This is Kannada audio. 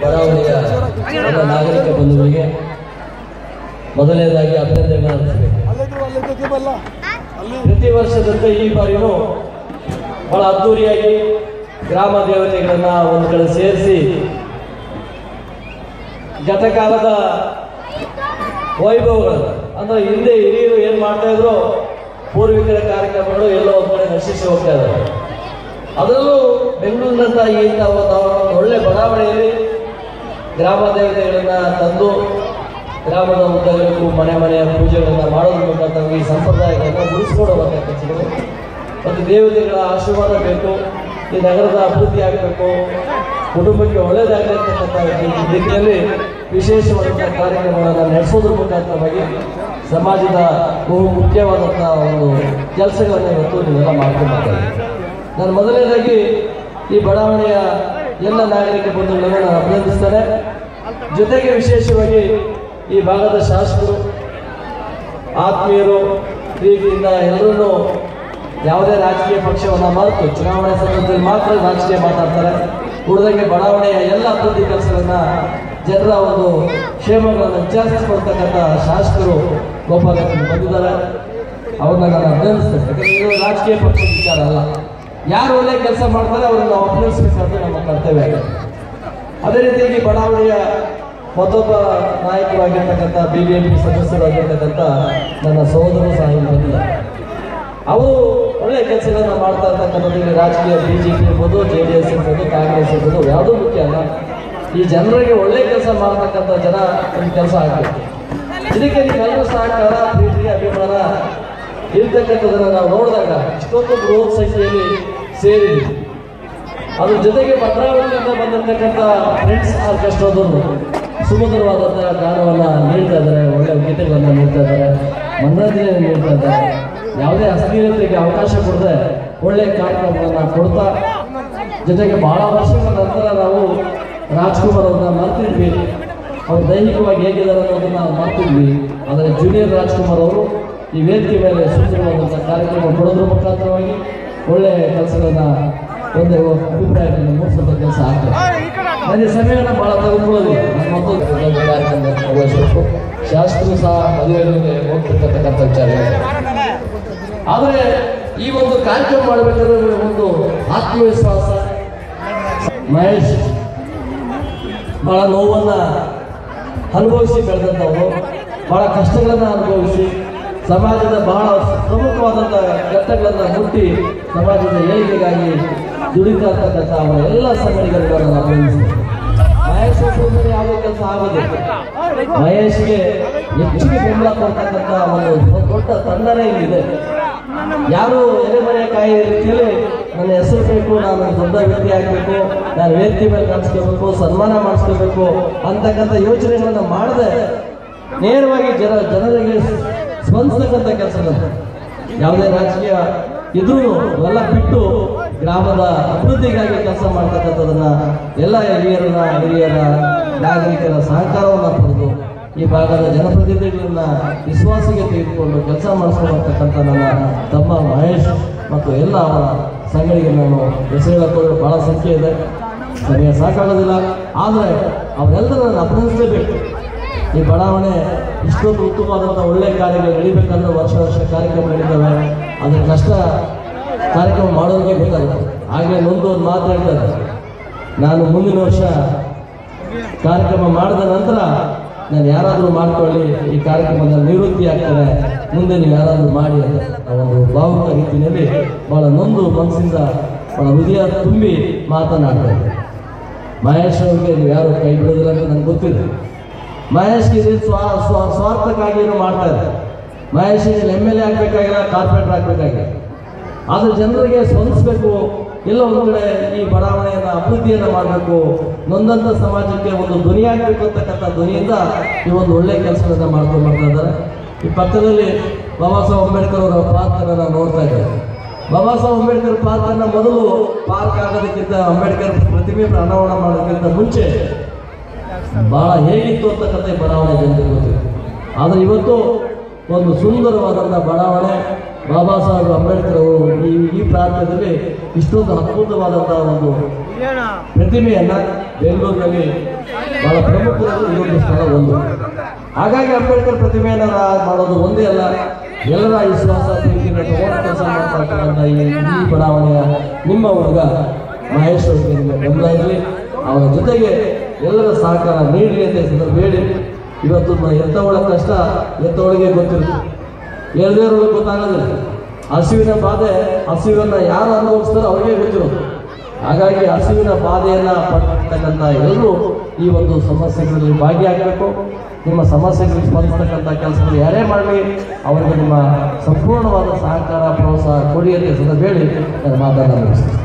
ಬಡಾವಣೆಯ ಎಲ್ಲ ನಾಗರಿಕ ಬಂಧುಗಳಿಗೆ ಮೊದಲನೇದಾಗಿ ಅಭಿನಂದನೆ ಅರ್ಪಿಸಬೇಕು. ಪ್ರತಿ ವರ್ಷದಂತೆ ಈ ಬಾರಿಯೂ ಬಹಳ ಅದ್ದೂರಿಯಾಗಿ ಗ್ರಾಮ ದೇವತೆಗಳನ್ನ ಒಂದು ಕಡೆ ಸೇರಿಸಿ ಗತಕಾಲದ ವೈಭವಗಳು ಅಂದ್ರೆ ಹಿಂದೆ ಹಿರಿಯರು ಏನ್ ಮಾಡ್ತಾ ಇದ್ರು ಪೂರ್ವಿಕರ ಕಾರ್ಯಕ್ರಮಗಳು ಎಲ್ಲೋ ಒಂದು ಕಡೆ ನಶಿಸಿ ಹೋಗ್ತಾ ಇದ್ದಾರೆ. ಅದರಲ್ಲೂ ಬೆಂಗಳೂರಿನಂತ ಇಂಥ ಒಂದು ಒಳ್ಳೆ ಬಡಾವಣೆಯಲ್ಲಿ ಗ್ರಾಮ ದೇವತೆಗಳನ್ನ ತಂದು ಗ್ರಾಮದ ಉದ್ದಗಲಕ್ಕೂ ಮನೆ ಮನೆಯ ಪೂಜೆಗಳನ್ನ ಮಾಡೋದ್ರ ಮುಖಾಂತರ ಈ ಸಂಪ್ರದಾಯಗಳನ್ನ ಉಳಿಸ್ಕೊಡುವಂಥ ಕೆಲಸಗಳು ಮತ್ತು ದೇವತೆಗಳ ಆಶೀರ್ವಾದ ಬೇಕು. ಈ ನಗರದ ಅಭಿವೃದ್ಧಿ ಆಗಬೇಕು, ಕುಟುಂಬಕ್ಕೆ ಒಳ್ಳೆಯದಾಗಲಿ ಅಂತಕ್ಕಂಥ ರೀತಿಯಲ್ಲಿ ವಿಶೇಷವಾದಂಥ ಕಾರ್ಯಕ್ರಮಗಳನ್ನು ನಡೆಸೋದ್ರ ಮುಖಾಂತರವಾಗಿ ಸಮಾಜದ ಬಹು ಮುಖ್ಯವಾದಂಥ ಒಂದು ಕೆಲಸಗಳನ್ನು ಇವತ್ತು ನೀವೆಲ್ಲ ಮಾಡ್ಕೊಂಡಿದ್ದಾರೆ. ನಾನು ಮೊದಲನೇದಾಗಿ ಈ ಬಡಾವಣೆಯ ಎಲ್ಲ ನಾಗರಿಕ ಬಂಧುಗಳನ್ನು ನಾನು ಅಭಿನಂದಿಸ್ತೇನೆ. ಜೊತೆಗೆ ವಿಶೇಷವಾಗಿ ಈ ಭಾಗದ ಶಾಸಕರು, ಆತ್ಮೀಯರು, ಪ್ರೀತಿಯಿಂದ ಎಲ್ಲರೂ ಯಾವುದೇ ರಾಜಕೀಯ ಪಕ್ಷವನ್ನು ಮರೆತು ಚುನಾವಣೆ ಸಂದರ್ಭದಲ್ಲಿ ಮಾತ್ರ ರಾಜಕೀಯ ಮಾತಾಡ್ತಾರೆ. ಉಳಿದಂಗೆ ಬಡಾವಣೆಯ ಎಲ್ಲ ಅಭಿವೃದ್ಧಿ ಕೆಲಸಗಳನ್ನ ಜನರ ಒಂದು ಕ್ಷೇಮಗಳನ್ನು ವಿಚಾರಿಸಿಕೊಳ್ತಕ್ಕಂಥ ಶಾಸಕರು ಗೋಪಾಲಕರು ಬಂದಿದ್ದಾರೆ. ಅವ್ರನ್ನ ನಾನು ಅಭಿನಂದಿಸ್ತೇನೆ. ಯಾಕಂದರೆ ಇದು ರಾಜಕೀಯ ಪಕ್ಷದ ವಿಚಾರ ಅಲ್ಲ. ಯಾರು ಒಳ್ಳೆ ಕೆಲಸ ಮಾಡ್ತಾರೆ ಅವರನ್ನು ನಾವು ಅಭಿನಂದಿಸಬೇಕಾದ್ರೆ ನಮ್ಮ ಕರ್ತವ್ಯ ಆಗುತ್ತೆ. ಅದೇ ರೀತಿಯಾಗಿ ಬಡಾವಣೆಯ ಮತ್ತೊಬ್ಬ ನಾಯಕರಾಗಿರ್ತಕ್ಕಂಥ BBMP ಸದಸ್ಯರಾಗಿರ್ತಕ್ಕಂಥ ನನ್ನ ಸಹೋದರರು ಸಹ ಬಂದಿದ್ದಾರೆ. ಅವರು ಒಳ್ಳೆಯ ಕೆಲಸಗಳನ್ನು ಮಾಡ್ತಾ ಇರ್ತಕ್ಕಂಥದ್ದು ರಾಜಕೀಯ BJP ಇರ್ಬೋದು, JDS ಇರ್ಬೋದು, ಕಾಂಗ್ರೆಸ್ ಇರ್ಬೋದು, ಯಾವುದೂ ಮುಖ್ಯ ಅಲ್ಲ. ಈ ಜನರಿಗೆ ಒಳ್ಳೆ ಕೆಲಸ ಮಾಡ್ತಕ್ಕಂಥ ಜನ ಒಂದು ಕೆಲಸ ಆಗಬೇಕು. ಇದಕ್ಕೆ ನೀವೆಲ್ಲರೂ ಸಹಕಾರ, ಪ್ರೀತಿ, ಅಭಿಮಾನ ಇರ್ತಕ್ಕಂಥದ್ದನ್ನು ನಾವು ನೋಡಿದಾಗ ಇಷ್ಟೊಂದು ಬೃಹತ್ ಸಂಖ್ಯೆಯಲ್ಲಿ ಸೇರಿದ್ದೀವಿ. ಅದ್ರ ಜೊತೆಗೆ ಭದ್ರಾವತಿಯಿಂದ ಬಂದಿರತಕ್ಕಂಥ ಫ್ರೆಂಡ್ಸ್ ಆರ್ಕೆಸ್ಟ್ರಾದವರು ಸುಮಧುರವಾದಂಥ ಗಾನವನ್ನು ನೀಡ್ತಾ ಇದ್ದಾರೆ, ಒಳ್ಳೆಯ ಗೀತೆಗಳನ್ನು ನೀಡ್ತಾ ಇದ್ದಾರೆ, ಮನರಂಜನೆ ನೀಡ್ತಾ ಇದ್ದಾರೆ. ಯಾವುದೇ ಅಶ್ಲೀಲತೆಗೆ ಅವಕಾಶ ಕೊಡದೆ ಒಳ್ಳೆಯ ಕಾರ್ಯಕ್ರಮಗಳನ್ನು ಕೊಡ್ತಾ, ಜೊತೆಗೆ ಬಹಳ ವರ್ಷಗಳ ನಂತರ ನಾವು ರಾಜ್ಕುಮಾರ್ ಅವ್ರನ್ನ ಮರ್ತಿದ್ವಿ. ಅವ್ರು ದೈಹಿಕವಾಗಿ ಹೇಗಿದ್ದಾರೆ ಅನ್ನೋದನ್ನ ಮರ್ತಿದ್ವಿ. ಆದರೆ ಜೂನಿಯರ್ ರಾಜ್ಕುಮಾರ್ ಅವರು ಈ ವೇದಿಕೆ ಮೇಲೆ ಸುಂದರವಾದಂಥ ಕಾರ್ಯಕ್ರಮ ಕೊಡೋದ್ರ ಮುಖಾಂತರವಾಗಿ ಒಳ್ಳೆಯ ಕೆಲಸಗಳನ್ನ ಒಂದು ಅಭಿಪ್ರಾಯಗಳನ್ನು ಮೂಡಿಸುವಂಥ ಕೆಲಸ ಆಗ್ತದೆ. ನನಗೆ ಸಮಯವನ್ನು ಭಾಳ ತೆಗೆದುಕೊಳ್ಳೋದಿಲ್ಲ. ಮತ್ತೊಂದು ಕಾರ್ಯಕ್ರಮ ವಹಿಸಬೇಕು. ಶಾಸಕರು ಸಹ ಮದುವೆಗಳಿಗೆ ಹೋಗ್ತಿರ್ತಕ್ಕಂಥ ವಿಚಾರ. ಆದರೆ ಈ ಒಂದು ಕಾರ್ಯಕ್ರಮ ಮಾಡಬೇಕಾದ್ರೆ ಒಂದು ಆತ್ಮವಿಶ್ವಾಸ. ಮಹೇಶ್ ಬಹಳ ನೋವನ್ನು ಅನುಭವಿಸಿ ಬೆಳೆದಂಥವರು, ಬಹಳ ಕಷ್ಟಗಳನ್ನು ಅನುಭವಿಸಿ ಸಮಾಜದ ಬಹಳ ಪ್ರಮುಖವಾದಂಥ ಘಟ್ಟಗಳನ್ನು ಮುಟ್ಟಿ ಸಮಾಜದ ಏಳಿಗೆಗಾಗಿ ದುಡಿತಾ ಇರ್ತಕ್ಕಂಥ ಅವರ ಎಲ್ಲ ಸಂಘಟನೆಗಳನ್ನು ನಾನು ಅಭಿನಂದಿಸ್ತೇನೆ. ಮಹೇಶ್ ಒಬ್ಬರು ಯಾವುದೇ ಕೆಲಸ ಆಗೋದಿಲ್ಲ. ಮಹೇಶ್ಗೆ ಹೆಚ್ಚಿಗೆ ಬೆಂಬಲ ಕೊಡ್ತಕ್ಕಂಥ ಒಂದು ದೊಡ್ಡ ತಂಡನೇ ಇಲ್ಲಿದೆ. ಯಾರು ಎಲೆಮರೆಯ ಕಾಯಿ ರೀತಿಯಲ್ಲಿ ನನ್ನ ಹೆಸರು ಬೇಕು, ನಾನು ದೊಡ್ಡ ವ್ಯಕ್ತಿ ಆಗಬೇಕು, ನಾನು ವೇದಿಕೆ ಮೇಲೆ ಕಾಣಿಸ್ಕೋಬೇಕು, ಸನ್ಮಾನ ಮಾಡಿಸ್ಕೋಬೇಕು ಅಂತಕ್ಕಂಥ ಯೋಚನೆಗಳನ್ನು ಮಾಡದೆ ನೇರವಾಗಿ ಜನರಿಗೆ ಸ್ಪಂದಿಸ್ತಕ್ಕಂಥ ಕೆಲಸಗಳು ಯಾವುದೇ ರಾಜಕೀಯ ಇದ್ರೂ ಎಲ್ಲ ಬಿಟ್ಟು ಗ್ರಾಮದ ಅಭಿವೃದ್ಧಿಗಾಗಿ ಕೆಲಸ ಮಾಡ್ತಕ್ಕಂಥದನ್ನ ಎಲ್ಲ ಹಿರಿಯರ ನಾಗರಿಕರ ಸಹಕಾರವನ್ನು ಪಡೆದು ಈ ಭಾಗದ ಜನಪ್ರತಿನಿಧಿಗಳನ್ನ ವಿಶ್ವಾಸಕ್ಕೆ ತೆಗೆದುಕೊಂಡು ಕೆಲಸ ಮಾಡಿಸ್ಕೊಳ್ತಕ್ಕಂಥ ನನ್ನ ತಮ್ಮ ಮಹೇಶ್ ಮತ್ತು ಎಲ್ಲ ಅವರ ಸಂಘಗಳಿಗೆ ನಾನು ಹೆಸರು ಹೇಳೋದು ಬಹಳ ಸಂಖ್ಯೆ ಇದೆ, ಸಮಯ ಸಾಕಾಗೋದಿಲ್ಲ. ಆದರೆ ಅವರೆಲ್ಲರನ್ನು ಅಭಿನಂದಿಸಲೇಬೇಕು. ಈ ಬಡಾವಣೆ ಇಷ್ಟೊಂದು ಉತ್ತಮವಾದಂಥ ಒಳ್ಳೆಯ ಕಾರ್ಯಗಳು ನಡೀಬೇಕಂದ್ರೆ ವರ್ಷ ಕಾರ್ಯಕ್ರಮ ನಡೀತವೆ. ಅದ್ರ ಕಷ್ಟ ಕಾರ್ಯಕ್ರಮ ಮಾಡೋರಿಗೆ ಗೊತ್ತಾಗುತ್ತೆ. ಹಾಗೆ ಒಂದು ಮಾತು ಹೇಳ್ತಾರೆ, ನಾನು ಮುಂದಿನ ವರ್ಷ ಕಾರ್ಯಕ್ರಮ ಮಾಡಿದ ನಂತರ ನಾನು ಯಾರಾದರೂ ಮಾಡ್ಕೊಳ್ಳಿ, ಈ ಕಾರ್ಯಕ್ರಮದಲ್ಲಿ ನಿವೃತ್ತಿ ಆಗ್ತಾರೆ, ಮುಂದೆ ನೀವು ಯಾರಾದರೂ ಮಾಡಿ ಅಂತ ಒಂದು ಭಾವುಕ ರೀತಿಯಲ್ಲಿ ಬಹಳ ನೊಂದು ಮನಸ್ಸಿಂದ ಬಹಳ ಹೃದಯ ತುಂಬಿ ಮಾತನಾಡ್ತಾರೆ. ಮಹೇಶ್ ಅವ್ರಿಗೆ ನೀವು ಯಾರು ಕೈ ಬಿಡೋದಿಲ್ಲ ಅಂತ ನನಗೆ ಗೊತ್ತಿದೆ. ಮಹೇಶ್ಗೆ ಸ್ವಾರ್ಥಕ್ಕಾಗಿ ಏನು ಮಾಡ್ತಾ ಇದ್ದಾರೆ. ಮಹೇಶ್ MLA ಆಗಬೇಕಾಗಿಲ್ಲ, ಕಾರ್ಪೊರೇಟರ್ ಆಗಬೇಕಾಗಿಲ್ಲ. ಆದರೆ ಜನರಿಗೆ ಸ್ಪಂದಿಸಬೇಕು. ಎಲ್ಲ ಒಂದು ಕಡೆ ಈ ಬಡಾವಣೆಯನ್ನು ಅಭಿವೃದ್ಧಿಯನ್ನು ಮಾಡಬೇಕು, ನೊಂದಂಥ ಸಮಾಜಕ್ಕೆ ಒಂದು ಧ್ವನಿ ಆಗಬೇಕು ಅಂತಕ್ಕಂಥ ಧ್ವನಿಯಿಂದ ಈ ಒಂದು ಒಳ್ಳೆಯ ಕೆಲಸಗಳನ್ನ ಮಾಡ್ತಾ ಇದ್ದಾರೆ. ಈ ಪಕ್ಕದಲ್ಲಿ ಬಾಬಾ ಸಾಹೇಬ್ ಅಂಬೇಡ್ಕರ್ ಅವರ ಪಾರ್ಕನ್ನು ನಾವು ನೋಡ್ತಾ ಇದ್ದೇವೆ. ಬಾಬಾ ಸಾಹೇಬ್ ಅಂಬೇಡ್ಕರ್ ಪಾರ್ಕನ್ನು ಮೊದಲು ಪಾರ್ಕ್ ಆಗೋದಕ್ಕಿಂತ, ಅಂಬೇಡ್ಕರ್ ಪ್ರತಿಮೆ ಅನಾವರಣ ಮಾಡೋದಕ್ಕಿಂತ ಮುಂಚೆ ಬಹಳ ಹೇಗಿತ್ತು ಅಂತಕ್ಕಂಥ ಬಡಾವಣೆ ಜನರಿಗೆ ಗೊತ್ತಿದೆ. ಆದರೆ ಇವತ್ತು ಒಂದು ಸುಂದರವಾದಂಥ ಬಡಾವಣೆ ಬಾಬಾ ಸಾಹೇಬ್ ಅಂಬೇಡ್ಕರ್ ಅವರು ಈ ಪ್ರಾಂತ್ಯದಲ್ಲಿ ಇಷ್ಟೊಂದು ಅದ್ಭುತವಾದಂಥ ಒಂದು ಪ್ರತಿಮೆಯನ್ನ ಬೆಂಗಳೂರಿನಲ್ಲಿ ಬಹಳ ಪ್ರಮುಖವಾಗಿ ಇನ್ನೊಂದು ಸ್ಥಳ ಒಂದು. ಹಾಗಾಗಿ ಅಂಬೇಡ್ಕರ್ ಪ್ರತಿಮೆಯನ್ನ ಮಾಡೋದು ಒಂದೇ ಅಲ್ಲ, ಎಲ್ಲರ ವಿಶ್ವಾಸ ಪ್ರೀತಿನ ತಗೊಂಡು ಕೆಲಸ ಮಾಡ್ತಕ್ಕಂಥ ಈ ಬಡಾವಣೆಯ ನಿಮ್ಮ ಹುಡುಗ ಮಹೇಶ್ವರಿಗೆ ಬೆಂಬಲ ಇರಲಿ, ಅವರ ಜೊತೆಗೆ ಎಲ್ಲರ ಸಹಕಾರ ನೀಡಲಿ ಅಂತ ಬೇಡಿ. ಇವತ್ತು ಎತ್ತವಳ ಕಷ್ಟ ಎತ್ತವಳಿಗೆ ಗೊತ್ತಿರುತ್ತೆ, ಎಳ್ದೇವ್ರಿಗೆ ಗೊತ್ತಾಗೋದಿಲ್ಲ. ಹಸಿವಿನ ಬಾಧೆ, ಹಸಿವನ್ನ ಯಾರು ಅನುಭವಿಸ್ತಾರೋ ಅವ್ರಿಗೆ ಗೊತ್ತಿರೋದು. ಹಾಗಾಗಿ ಹಸಿವಿನ ಬಾಧೆಯನ್ನ ಪಡ್ತಕ್ಕಂಥ ಎಲ್ಲರೂ ಈ ಒಂದು ಸಮಸ್ಯೆಗಳಲ್ಲಿ ಭಾಗಿಯಾಗಬೇಕು. ನಿಮ್ಮ ಸಮಸ್ಯೆಗಳಿಗೆ ಸ್ಪಂದಿಸ್ತಕ್ಕಂಥ ಕೆಲಸಗಳು ಯಾರೇ ಮಾಡಲಿ ಅವರಿಗೆ ನಿಮ್ಮ ಸಂಪೂರ್ಣವಾದ ಸಹಕಾರ ಪ್ರೋತ್ಸಾಹ ಕೊಡಿ ಅಂತ ಬೇಡಿ ನನ್ನ ಮಾತನ್ನು ಮುಗಿಸ್ತೀನಿ.